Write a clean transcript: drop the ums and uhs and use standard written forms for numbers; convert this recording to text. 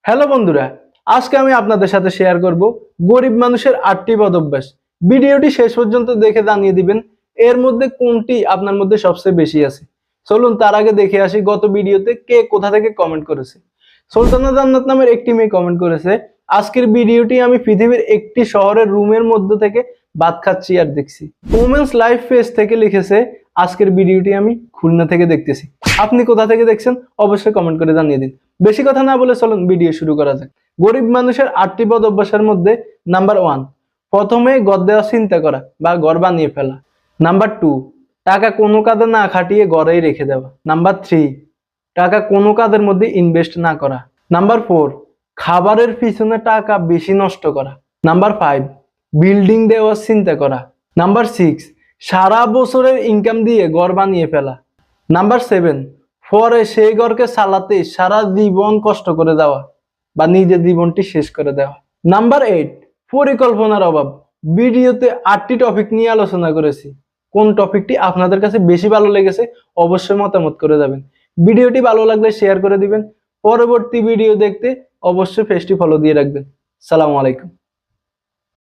Hello বন্ধুরা, আজকে আমি আপনাদের সাথে শেয়ার করব গরিব মানুষের 8টি বদভ্যাস। ভিডিওটি শেষ পর্যন্ত দেখে জানিয়ে দিবেন এর মধ্যে কোনটি আপনার মধ্যে সবচেয়ে বেশি আছে। চলুন তার আগে দেখে আসি গত ভিডিওতে কে কোথা থেকে কমেন্ট করেছে। সুলতানা জান্নাত নামের একটি মেয়ে কমেন্ট করেছে, আজকের ভিডিওটি আমি পৃথিবীর একটি শহরের রুমের মধ্যে থেকে ভাত খাচ্ছি আর দেখছি। ওমেন্স লাইফ পেজ থেকে লিখেছে, আজকের ভিডিওটি আমি খুলনা থেকে দেখতেছি। আপনি কোথা থেকে দেখছেন অবশ্যই কমেন্ট করে জানিয়ে দিন। বেশি কথা না বলে চলুন ভিডিও শুরু করা যাক। গরিব মানুষের 8টি বদ অভ্যাসের মধ্যে নাম্বার 1, প্রথমে ঘর দেওয়া চিন্তা করা বা ঘর বানিয়ে ফেলা। নাম্বার 2, টাকা কোনো কাজে না খাটিয়ে ঘরেই রেখে দেওয়া। নাম্বার 3, টাকা কোনো কাজের মধ্যে ইনভেস্ট না করা। নাম্বার 4, খাবারের পিছনে টাকা বেশি নষ্ট করা। নাম্বার 5, বিল্ডিং দেওয়ার চিন্তা করা। নাম্বার 6, সারা বছরের ইনকাম দিয়ে ঘর বানিয়ে ফেলা। নাম্বার 7, পরে সেই ঘরকে চালাতে সারা জীবন কষ্ট করে দেওয়া বা নিজের জীবনটি শেষ করে দেওয়া। নাম্বার 8, পরিকল্পনার অভাব। ভিডিওতে 8টি টপিক নিয়ে আলোচনা করেছি। কোন টপিকটি আপনাদের কাছে বেশি ভালো লেগেছে অবশ্যই মতামত করে যাবেন। ভিডিওটি ভালো লাগলে শেয়ার করে দিবেন। পরবর্তী ভিডিও দেখতে অবশ্যই পেজটি ফলো দিয়ে রাখবেন। সালামু আলাইকুম।